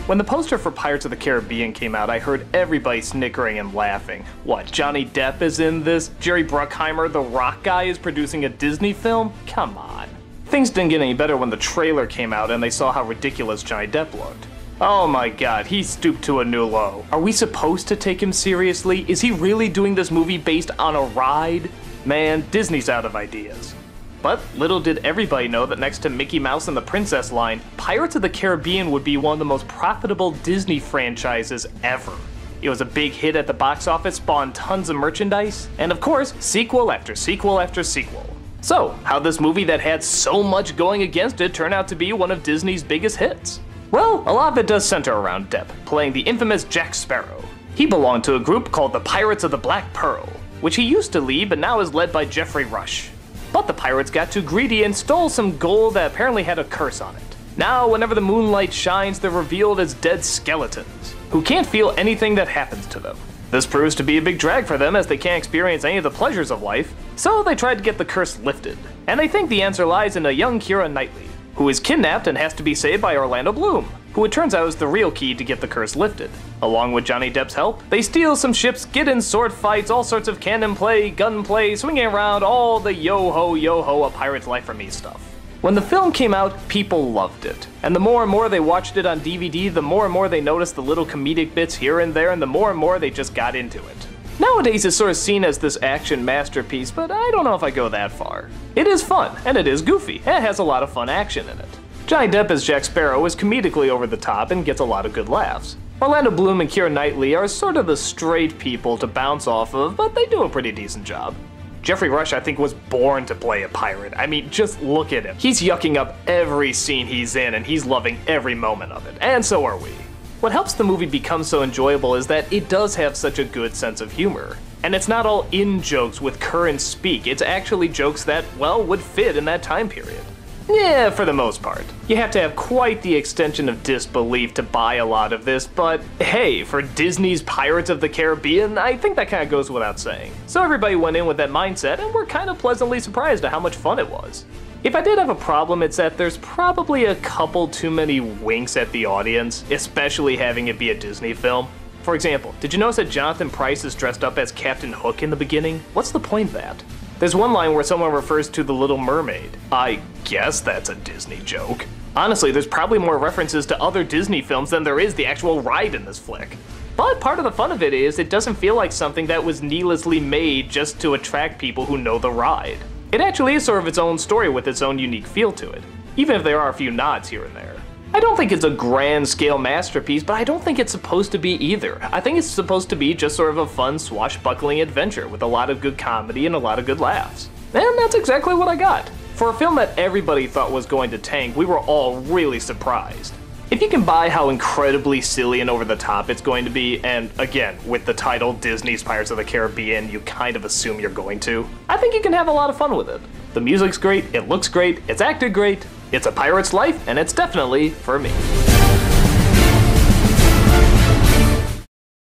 When the poster for Pirates of the Caribbean came out, I heard everybody snickering and laughing. What, Johnny Depp is in this? Jerry Bruckheimer, the rock guy, is producing a Disney film? Come on. Things didn't get any better when the trailer came out and they saw how ridiculous Johnny Depp looked. Oh my god, he stooped to a new low. Are we supposed to take him seriously? Is he really doing this movie based on a ride? Man, Disney's out of ideas. But little did everybody know that next to Mickey Mouse and the Princess line, Pirates of the Caribbean would be one of the most profitable Disney franchises ever. It was a big hit at the box office, spawned tons of merchandise, and of course, sequel after sequel after sequel. So, how'd this movie that had so much going against it turn out to be one of Disney's biggest hits? Well, a lot of it does center around Depp, playing the infamous Jack Sparrow. He belonged to a group called the Pirates of the Black Pearl, which he used to lead but now is led by Geoffrey Rush. But the pirates got too greedy and stole some gold that apparently had a curse on it. Now, whenever the moonlight shines, they're revealed as dead skeletons, who can't feel anything that happens to them. This proves to be a big drag for them as they can't experience any of the pleasures of life, so they tried to get the curse lifted. And they think the answer lies in a young Keira Knightley, who is kidnapped and has to be saved by Orlando Bloom, who it turns out is the real key to get the curse lifted. Along with Johnny Depp's help, they steal some ships, get in sword fights, all sorts of cannon play, gun play, swinging around, all the yo-ho, a pirate's life for me stuff. When the film came out, people loved it. And the more and more they watched it on DVD, the more and more they noticed the little comedic bits here and there, and the more and more they just got into it. Nowadays it's sort of seen as this action masterpiece, but I don't know if I go that far. It is fun, and it is goofy, and it has a lot of fun action in it. Johnny Depp as Jack Sparrow is comedically over the top and gets a lot of good laughs. Orlando Bloom and Keira Knightley are sort of the straight people to bounce off of, but they do a pretty decent job. Geoffrey Rush, I think, was born to play a pirate. I mean, just look at him. He's yucking up every scene he's in, and he's loving every moment of it, and so are we. What helps the movie become so enjoyable is that it does have such a good sense of humor. And it's not all in-jokes with current speak, it's actually jokes that, well, would fit in that time period. Yeah, for the most part. You have to have quite the extension of disbelief to buy a lot of this, but hey, for Disney's Pirates of the Caribbean, I think that kind of goes without saying. So everybody went in with that mindset, and we're kind of pleasantly surprised at how much fun it was. If I did have a problem, it's that there's probably a couple too many winks at the audience, especially having it be a Disney film. For example, did you notice that Jonathan Pryce is dressed up as Captain Hook in the beginning? What's the point of that? There's one line where someone refers to the Little Mermaid. I guess that's a Disney joke. Honestly, there's probably more references to other Disney films than there is the actual ride in this flick. But part of the fun of it is it doesn't feel like something that was needlessly made just to attract people who know the ride. It actually is sort of its own story with its own unique feel to it, even if there are a few nods here and there. I don't think it's a grand scale masterpiece, but I don't think it's supposed to be either. I think it's supposed to be just sort of a fun swashbuckling adventure with a lot of good comedy and a lot of good laughs. And that's exactly what I got. For a film that everybody thought was going to tank, we were all really surprised. If you can buy how incredibly silly and over the top it's going to be, and again, with the title Disney's Pirates of the Caribbean, you kind of assume you're going to, I think you can have a lot of fun with it. The music's great, it looks great, it's acted great, it's a pirate's life, and it's definitely for me.